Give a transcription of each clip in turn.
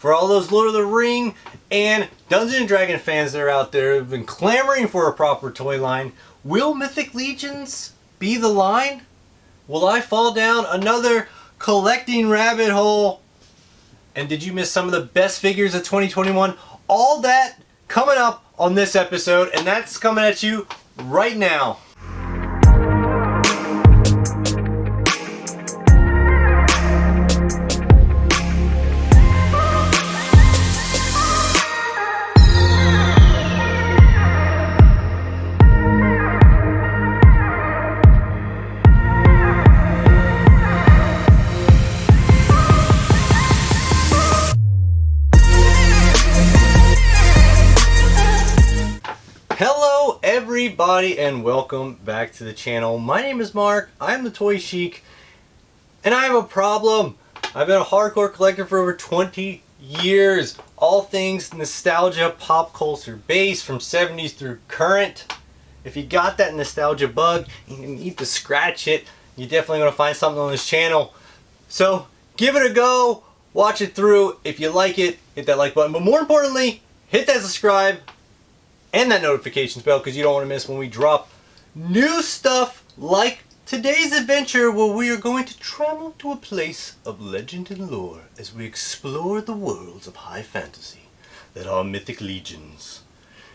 For all those Lord of the Ring and Dungeons & Dragons fans that are out there who have been clamoring for a proper toy line, will Mythic Legions be the line? Will I fall down another collecting rabbit hole? And did you miss some of the best figures of 2021? All that coming up on this episode, and that's coming at you right now. Hello everybody and welcome back to the channel. My name is Mark, I'm the Toy Sheik, and I have a problem. I've been a hardcore collector for over 20 years. All things nostalgia, pop culture based from 70s through current. If you got that nostalgia bug and you need to scratch it, you're definitely going to find something on this channel. So give it a go, watch it through. If you like it, hit that like button, but more importantly, hit that subscribe and that notifications bell, because you don't want to miss when we drop new stuff like today's adventure, where we are going to travel to a place of legend and lore as we explore the worlds of high fantasy that are Mythic Legions.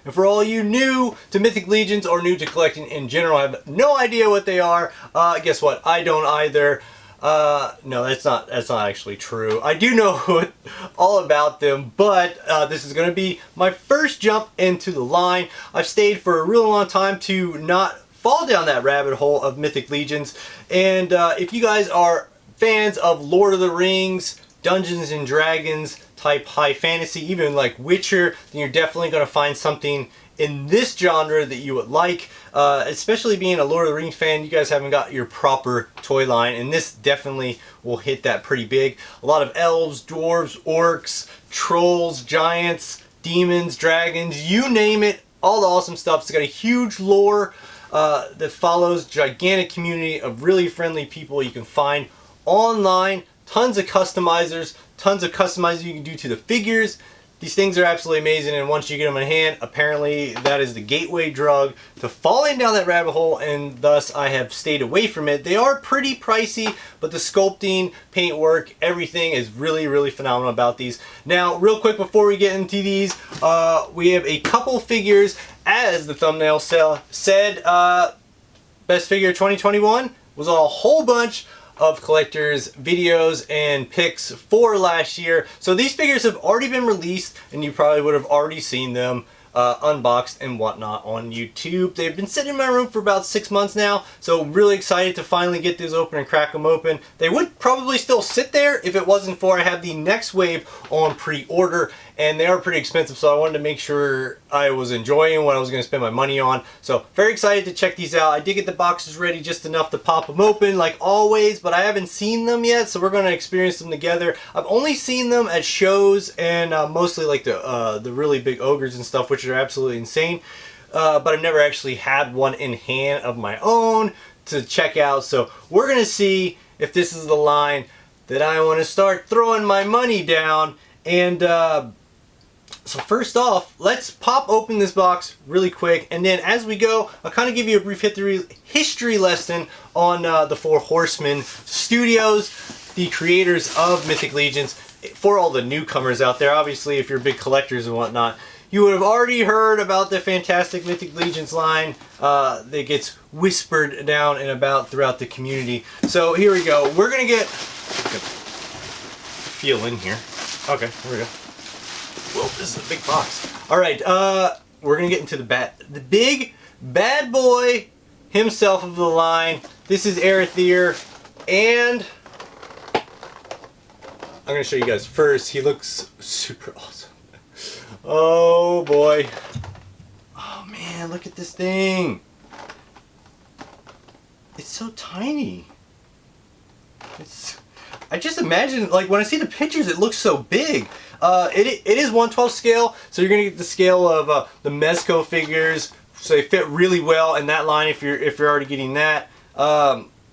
And for all you new to Mythic Legions or new to collecting in general, I have no idea what they are. Guess what? I don't either. No, that's not actually true. I do know all about them, but this is going to be my first jump into the line. I've stayed for a really long time to not fall down that rabbit hole of Mythic Legions. And if you guys are fans of Lord of the Rings, Dungeons and Dragons type high fantasy, even like Witcher, then you're definitely going to find something in this genre that you would like. Especially being a Lord of the Rings fan, you guys haven't got your proper toy line, and this definitely will hit that pretty big. A lot of elves, dwarves, orcs, trolls, giants, demons, dragons, you name it, all the awesome stuff. It's got a huge lore that follows, gigantic community of really friendly people you can find online, tons of customizers, tons of customizing you can do to the figures. These things are absolutely amazing, and once you get them in hand, apparently that is the gateway drug to falling down that rabbit hole, and thus I have stayed away from it. They are pretty pricey, but the sculpting, paintwork, everything is really, really phenomenal about these. Now, real quick before we get into these, we have a couple figures, as the thumbnail said, best figure 2021 was a whole bunch of collectors videos and pics for last year. So these figures have already been released, and you probably would have already seen them unboxed and whatnot on YouTube. They've been sitting in my room for about 6 months now, so really excited to finally get these open and crack them open. They would probably still sit there if it wasn't for I have the next wave on pre-order, and they are pretty expensive, so I wanted to make sure I was enjoying what I was going to spend my money on. So very excited to check these out. I did get the boxes ready just enough to pop them open like always, but I haven't seen them yet, so we're going to experience them together. I've only seen them at shows, and mostly like the really big ogres and stuff, which are absolutely insane. But I've never actually had one in hand of my own to check out, so we're going to see if this is the line that I want to start throwing my money down. And so first off, let's pop open this box really quick, and then as we go, I'll kind of give you a brief history lesson on the 4 Horseman Studios, the creators of Mythic Legions. For all the newcomers out there, obviously if you're big collectors and whatnot, you would have already heard about the fantastic Mythic Legions line that gets whispered down and about throughout the community. So here we go. We're going to get... feel in here. Okay, here we go. Whoa, this is a big box. Alright, we're going to get into the big bad boy himself of the line. This is Arethyr, and I'm going to show you guys first. He looks super awesome. Oh boy. Oh man, look at this thing. It's so tiny. I just imagine, like, when I see the pictures, it looks so big. It is 1/12 scale, so you're gonna get the scale of the Mezco figures, so they fit really well in that line if you're already getting that.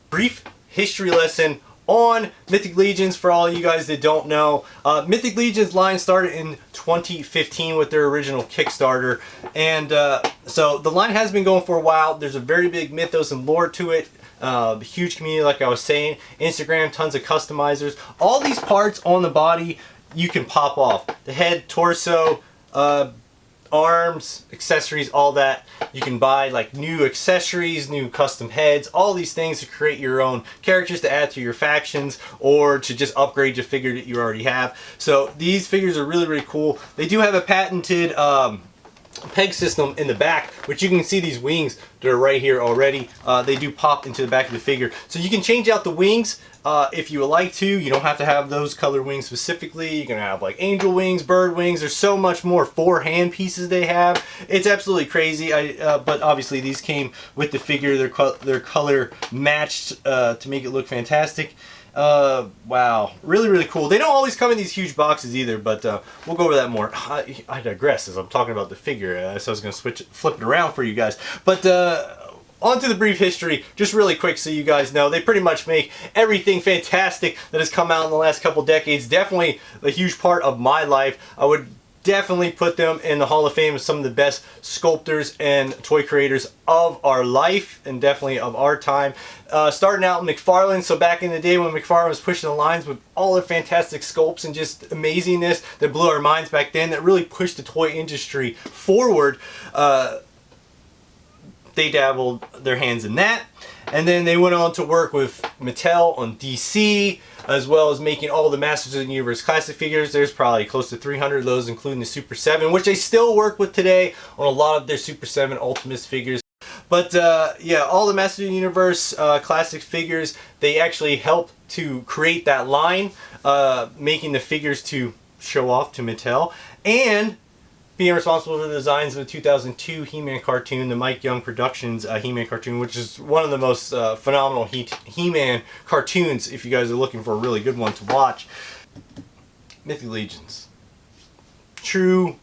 Brief history lesson on Mythic Legions. For all you guys that don't know, Mythic Legions line started in 2015 with their original Kickstarter, and so the line has been going for a while. There's a very big mythos and lore to it. Huge community, like I was saying. Instagram, tons of customizers. All these parts on the body you can pop off. The head, torso, arms, accessories, all that. You can buy like new accessories, new custom heads, all these things to create your own characters to add to your factions or to just upgrade your figure that you already have. So these figures are really, really cool. They do have a patented peg system in the back, which you can see these wings that are right here already. They do pop into the back of the figure, so you can change out the wings if you would like to. You don't have to have those color wings specifically. You can have like angel wings, bird wings. There's so much more. 4 hand pieces they have. It's absolutely crazy. But obviously these came with the figure. They're color matched to make it look fantastic. Wow, really, really cool. They don't always come in these huge boxes either, but we'll go over that more. I digress as I'm talking about the figure, so I was going to flip it around for you guys. But on to the brief history, just really quick so you guys know. They pretty much make everything fantastic that has come out in the last couple decades. Definitely a huge part of my life. I would definitely put them in the Hall of Fame as some of the best sculptors and toy creators of our life, and definitely of our time. Starting out in McFarlane, so back in the day when McFarlane was pushing the lines with all their fantastic sculpts and just amazingness that blew our minds back then, that really pushed the toy industry forward. They dabbled their hands in that, and then they went on to work with Mattel on DC, as well as making all the Masters of the Universe classic figures. There's probably close to 300 of those, including the Super 7, which they still work with today on a lot of their Super 7 Ultimates figures. But yeah, all the Masters of the Universe classic figures, they actually helped to create that line, making the figures to show off to Mattel, and being responsible for the designs of the 2002 He-Man cartoon, the Mike Young Productions He-Man cartoon, which is one of the most phenomenal He-Man cartoons if you guys are looking for a really good one to watch. Mythic Legions. True.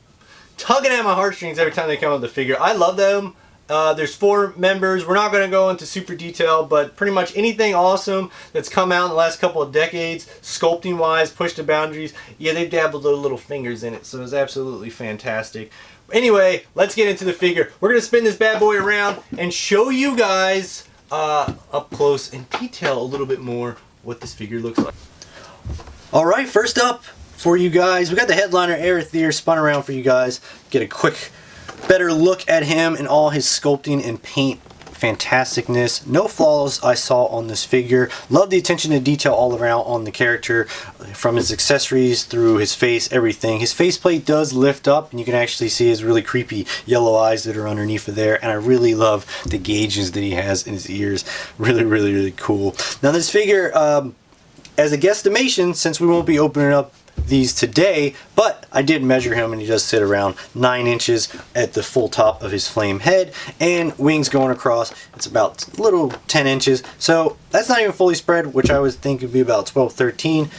Tugging at my heartstrings every time they come out with the figure. I love them. There's 4 members. We're not going to go into super detail, but pretty much anything awesome that's come out in the last couple of decades, sculpting wise, pushed the boundaries, yeah, they dabbled their little fingers in it, so it's absolutely fantastic. Anyway, let's get into the figure. We're going to spin this bad boy around and show you guys up close in detail a little bit more what this figure looks like. Alright, first up for you guys, we got the headliner Arethyr spun around for you guys. Get a quick better look at him and all his sculpting and paint fantasticness. No flaws I saw on this figure. Love the attention to detail all around on the character, from his accessories through his face, everything. His faceplate does lift up and you can actually see his really creepy yellow eyes that are underneath of there, and I really love the gauges that he has in his ears. Really, really, really cool. Now this figure, as a guesstimation, since we won't be opening up these today, but I did measure him and he does sit around 9 inches at the full top of his flame head, and wings going across, it's about a little 10 inches, so that's not even fully spread, which I would think would be about 12, 13.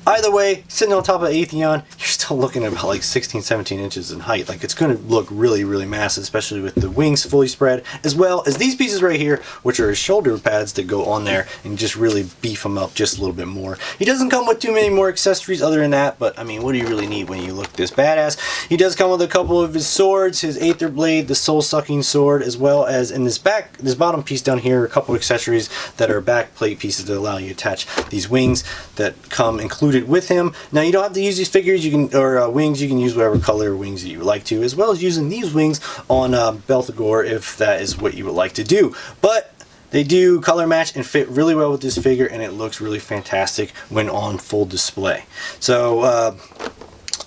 Either way, sitting on top of Atheon, you're still looking at about like 16, 17 inches in height. Like, it's going to look really, really massive, especially with the wings fully spread, as well as these pieces right here, which are his shoulder pads that go on there and just really beef him up just a little bit more. He doesn't come with too many more accessories other than that, but I mean, what do you really need when you look this badass? He does come with a couple of his swords, his Aether Blade, the soul-sucking sword, as well as in this bottom piece down here, a couple of accessories that are back plate pieces that allow you to attach these wings that come included with him. Now, you don't have to use these figures, you can, or wings, you can use whatever color wings that you would like to, as well as using these wings on Belthagor if that is what you would like to do. But they do color match and fit really well with this figure, and it looks really fantastic when on full display. So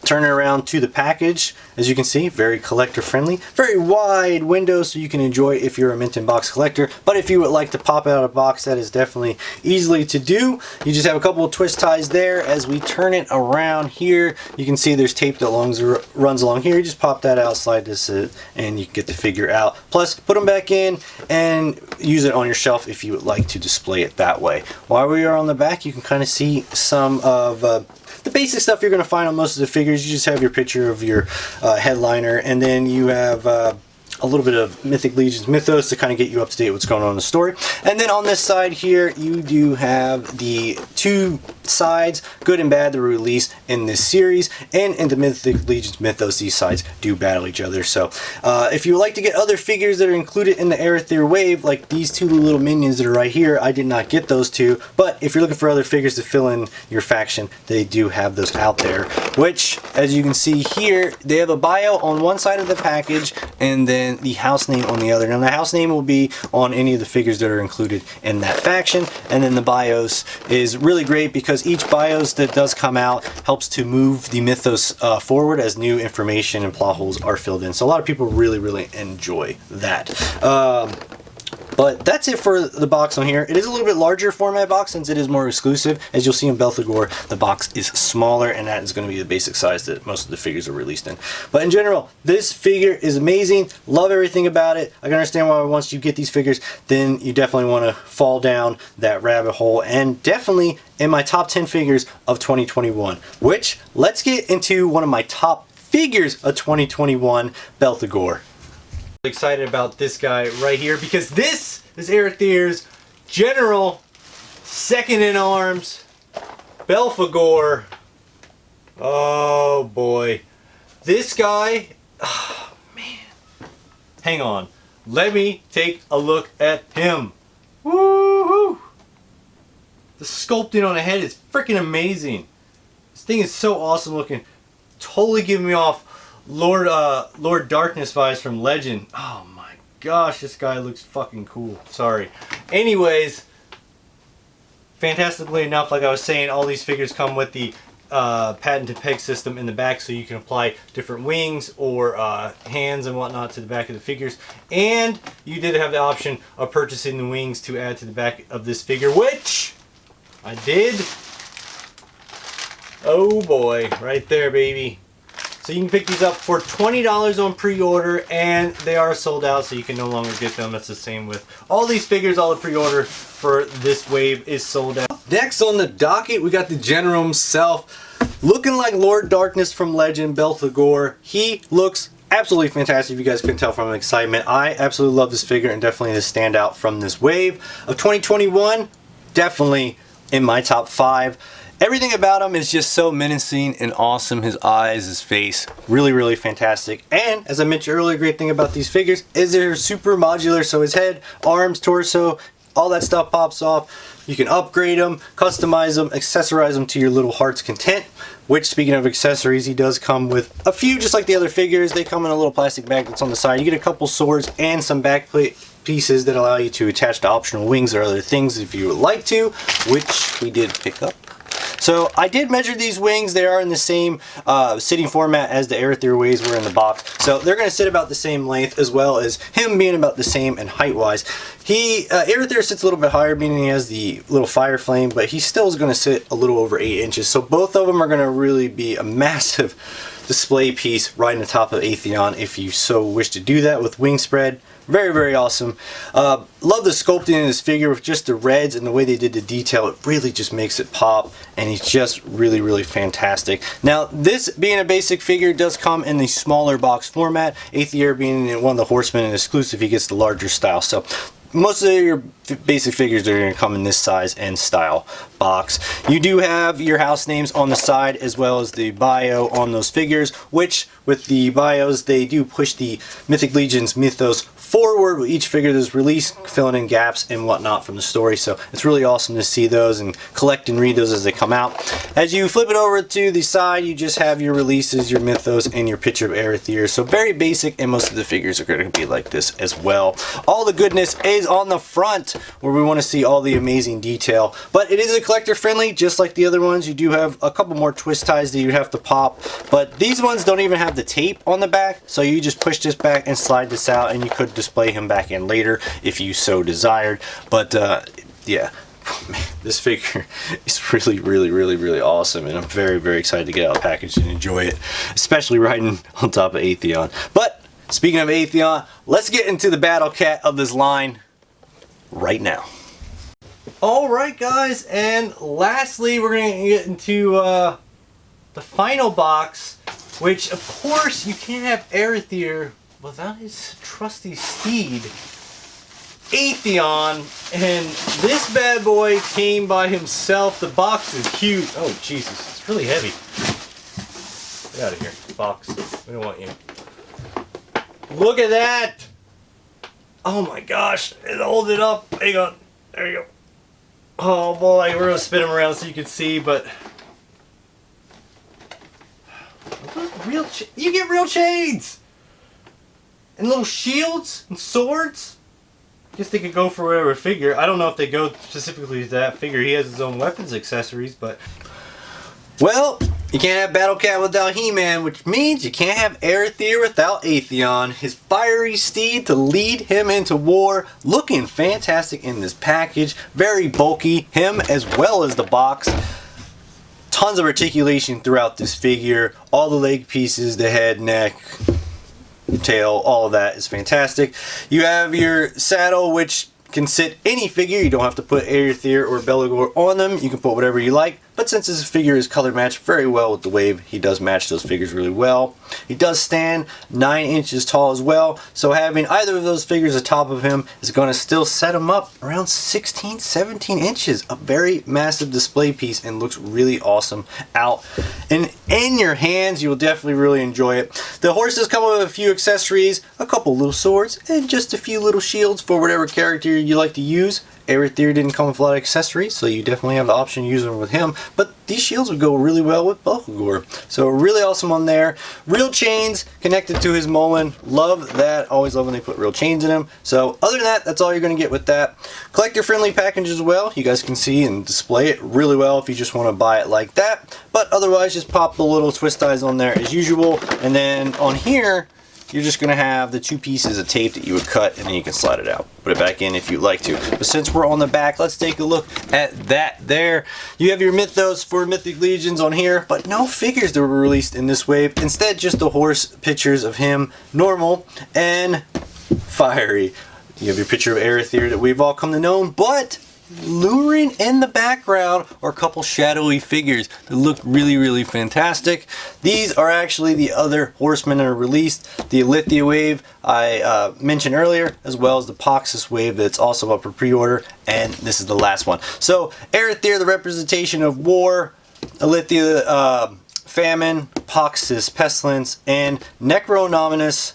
turn it around to the package. As you can see, very collector friendly, very wide window so you can enjoy if you're a mint in box collector. But if you would like to pop out a box, that is definitely easily to do. You just have a couple of twist ties there. As we turn it around here, you can see there's tape that runs along here. You just pop that out, slide this in, and you can get the figure out. Plus, put them back in and use it on your shelf if you would like to display it that way. While we are on the back, you can kind of see some of the basic stuff you're going to find on most of the figures. You just have your picture of your headliner, and then you have a little bit of Mythic Legions Mythos to kind of get you up to date with what's going on in the story. And then on this side here, you do have the two sides, good and bad, that were released in this series. And in the Mythic Legions Mythos, these sides do battle each other. So if you would like to get other figures that are included in the Arethyr wave, like these two little minions that are right here, I did not get those two. But if you're looking for other figures to fill in your faction, they do have those out there. Which, as you can see here, they have a bio on one side of the package, and then the house name on the other. Now the house name will be on any of the figures that are included in that faction, and then the bios is really great because each bios that does come out helps to move the mythos forward as new information and plot holes are filled in. So a lot of people really enjoy that. But that's it for the box on here. It is a little bit larger format box since it is more exclusive. As you'll see in Belphegor, the box is smaller, and that is going to be the basic size that most of the figures are released in. But in general, this figure is amazing. Love everything about it. I can understand why once you get these figures, then you definitely want to fall down that rabbit hole, and definitely in my top 10 figures of 2021. Which, let's get into one of my top figures of 2021, Belphegor. Excited about this guy right here because this is Arethyr's general, second in arms, Belphegor. Oh boy, this guy, oh man, hang on, let me take a look at him. Woo-hoo! The sculpting on the head is freaking amazing. This thing is so awesome looking, totally giving me off Lord Darkness vibes from Legend. Oh my gosh, this guy looks fucking cool. Sorry. Anyways, fantastically enough, like I was saying, all these figures come with the patented peg system in the back, so you can apply different wings or hands and whatnot to the back of the figures. And you did have the option of purchasing the wings to add to the back of this figure, which I did. Oh boy, right there, baby. So you can pick these up for $20 on pre-order, and they are sold out, so you can no longer get them. That's the same with all these figures. All the pre-order for this wave is sold out. Next on the docket, we got the general himself, looking like Lord Darkness from Legend, Belphegor. He looks absolutely fantastic. If you guys couldn't tell from excitement, I absolutely love this figure, and definitely the standout from this wave of 2021. Definitely in my top 5. Everything about him is just so menacing and awesome. His eyes, his face, really fantastic. And as I mentioned earlier, great thing about these figures is they're super modular. So his head, arms, torso, all that stuff pops off. You can upgrade them, customize them, accessorize them to your little heart's content. Which, speaking of accessories, he does come with a few, just like the other figures. They come in a little plastic bag that's on the side. You get a couple swords and some backplate pieces that allow you to attach to optional wings or other things if you would like to, which we did pick up. So I did measure these wings. They are in the same sitting format as the Arethyr waves were in the box. So they're going to sit about the same length, as well as him being about the same and height-wise. Arethyr sits a little bit higher, meaning he has the little fire flame, but he still is going to sit a little over 8 inches. So both of them are going to really be a massive display piece right on the top of Atheon if you so wish to do that with wing spread. Very awesome. Love the sculpting in this figure with just the reds and the way they did the detail. It really just makes it pop, and he's just really fantastic. Now, this being a basic figure does come in the smaller box format. Arethyr being one of the Horsemen and exclusive, he gets the larger style. So most of your basic figures are going to come in this size and style box. You do have your house names on the side, as well as the bio on those figures, which with the bios, they do push the Mythic Legions Mythos forward with each figure that's released, filling in gaps and whatnot from the story. So it's really awesome to see those and collect and read those as they come out. As you flip it over to the side, you just have your releases, your mythos, and your picture of Arethyr. So very basic, and most of the figures are going to be like this as well. All the goodness is on the front, where we want to see all the amazing detail. But it is a collector friendly, just like the other ones. You do have a couple more twist ties that you have to pop, but these ones don't even have the tape on the back, so you just push this back and slide this out, and you could display him back in later if you so desired. But yeah, this figure is really awesome, and I'm very excited to get out of the package and enjoy it, especially riding on top of Atheon. But speaking of Atheon, let's get into the battle cat of this line right now. Alright guys, and lastly we're going to get into the final box, which of course you can't have Arethyr without his trusty steed, Arethyr, and this bad boy came by himself. The box is huge. Oh Jesus, it's really heavy. Get out of here, box. We don't want you. Look at that! Oh my gosh, hold it up. Hang on. There you go. Oh boy, we're gonna spin him around so you can see, but you get real chains and little shields and swords. Guess they could go for whatever figure. I don't know if they go specifically to that figure. He has his own weapons accessories, but... Well, you can't have Battle Cat without He-Man, which means you can't have Arethyr without Arethyr. His fiery steed to lead him into war. Looking fantastic in this package. Very bulky. Him as well as the box. Tons of articulation throughout this figure. All the leg pieces, the head, neck, tail, all of that is fantastic. You have your saddle, which can sit any figure. You don't have to put Arethyr or Belagor on them. You can put whatever you like. But since this figure is color matched very well with the wave, he does match those figures really well. He does stand 9 inches tall as well. So having either of those figures atop of him is going to still set him up around 16, 17 inches. A very massive display piece and looks really awesome out. And in your hands, you will definitely really enjoy it. The horses come with a few accessories, a couple little swords, and just a few little shields for whatever character you like to use. Arethyr didn't come with a lot of accessories, so you definitely have the option of using them with him. But these shields would go really well with Belagor. So really awesome on there. Real chains connected to his Mullen. Love that. Always love when they put real chains in him. So other than that, that's all you're going to get with that. Collector friendly package as well. You guys can see and display it really well if you just want to buy it like that. But otherwise, just pop the little twist ties on there as usual. And then on here, you're just going to have the 2 pieces of tape that you would cut, and then you can slide it out. Put it back in if you'd like to. But since we're on the back, let's take a look at that there. You have your Mythos for Mythic Legions on here, but no figures that were released in this wave. Instead, just the horse pictures of him, normal and fiery. You have your picture of Arethyr that we've all come to know, but luring in the background are a couple shadowy figures that look really, really fantastic. These are actually the other Horsemen that are released. The Arethyr wave I mentioned earlier, as well as the Poxus wave that's also up for pre-order, and this is the last one. So Arethyr, the representation of war, Arethyr, famine, Poxus, pestilence, and Necronominus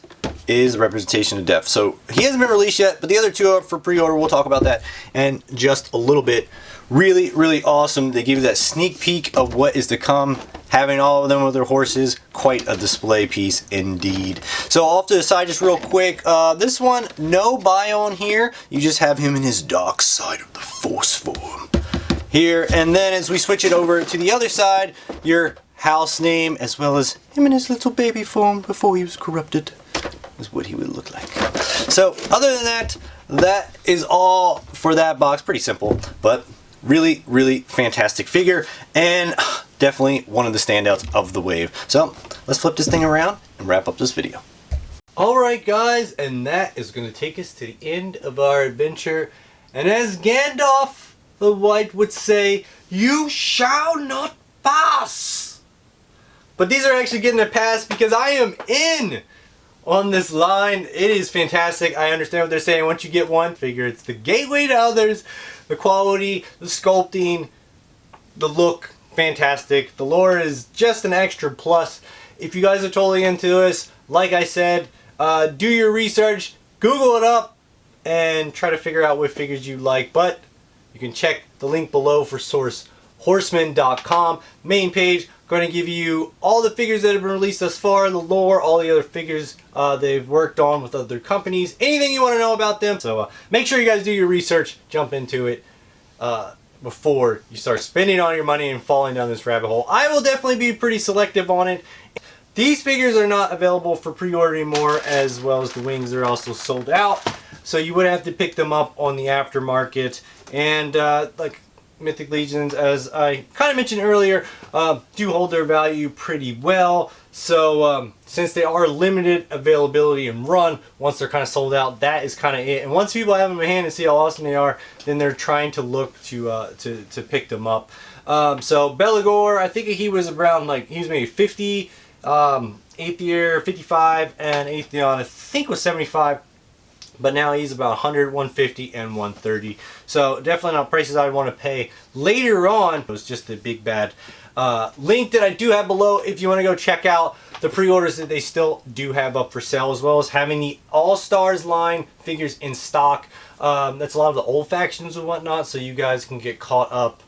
is representation of death. So he hasn't been released yet, but the other 2 are for pre-order. We'll talk about that in just a little bit. Really, really awesome. They give you that sneak peek of what is to come. Having all of them with their horses, quite a display piece indeed. So off to the side just real quick. This one, no bio on here. You just have him in his dark side of the Force form here. And then as we switch it over to the other side, your house name, as well as him in his little baby form before he was corrupted, is what he would look like. So other than that, that is all for that box. Pretty simple, but really, really fantastic figure, and definitely one of the standouts of the wave. So let's flip this thing around and wrap up this video. Alright guys, and that is going to take us to the end of our adventure. And as Gandalf the White would say, you shall not pass. But these are actually getting a pass because I am in on this line. It is fantastic. I understand what they're saying. Once you get one figure, it's the gateway to others. The quality, the sculpting, the look, fantastic. The lore is just an extra plus. If you guys are totally into this, like I said, do your research, Google it up, and try to figure out what figures you like. But you can check the link below for source, horseman.com. Main page, going to give you all the figures that have been released thus far, the lore, all the other figures they've worked on with other companies, anything you want to know about them. So make sure you guys do your research, jump into it before you start spending all your money and falling down this rabbit hole. I will definitely be pretty selective on it. These figures are not available for pre-order anymore, as well as the wings are also sold out. So you would have to pick them up on the aftermarket. And like Mythic Legions, as I kind of mentioned earlier, do hold their value pretty well. So since they are limited availability and run, once they're kind of sold out, that is kind of it. And once people have them in hand and see how awesome they are, then they're trying to look to pick them up. So Belagor, I think he was around, like, he was maybe 50 Arethyr 55 and Atheon I think was 75. But now he's about 100, 150, and 130. So definitely not prices I want to pay later on. It was just the big bad link that I do have below if you want to go check out the pre-orders that they still do have up for sale, as well as having the All-Stars line figures in stock. That's a lot of the old factions and whatnot, so you guys can get caught up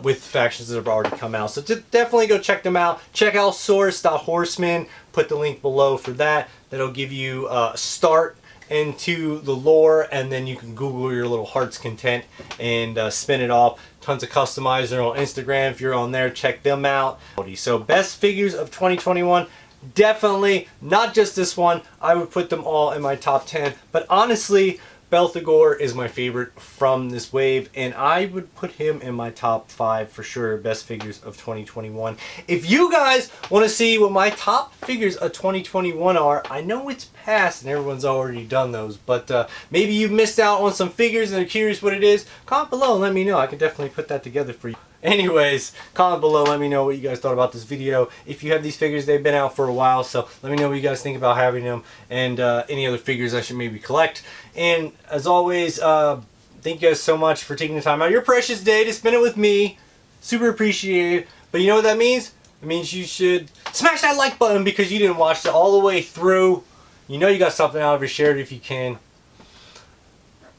with factions that have already come out. So definitely go check them out. Check out source.horseman. Put the link below for that. That'll give you a start into the lore, and then you can Google your little heart's content and spin it off. Tons of customizers on Instagram. If you're on there, check them out. So best figures of 2021, definitely not just this one. I would put them all in my top 10, but honestly, Belthegor is my favorite from this wave, and I would put him in my top 5 for sure, best figures of 2021. If you guys want to see what my top figures of 2021 are, I know it's past and everyone's already done those, but maybe you missed out on some figures and are curious what it is, comment below and let me know. I can definitely put that together for you. Anyways, comment below, let me know what you guys thought about this video. If you have these figures, they've been out for a while, so let me know what you guys think about having them, and any other figures I should maybe collect. And as always, thank you guys so much for taking the time out of your precious day to spend it with me. Super appreciated. But you know what that means? It means you should smash that like button because you didn't watch it all the way through. You know you got something out of it. Share it if you can.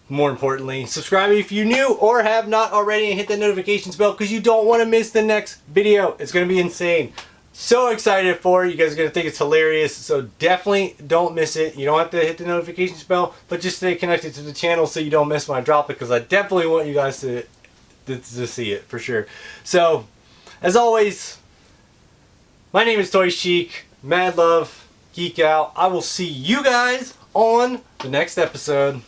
More importantly, subscribe if you're new or have not already, and hit the notifications bell because you don't want to miss the next video. It's going to be insane. So excited for it. You guys are going to think it's hilarious, so definitely don't miss it. You don't have to hit the notifications bell, but just stay connected to the channel so you don't miss when I drop it, because I definitely want you guys to see it for sure. So, as always, my name is Toy Chic. Mad love, geek out. I will see you guys on the next episode.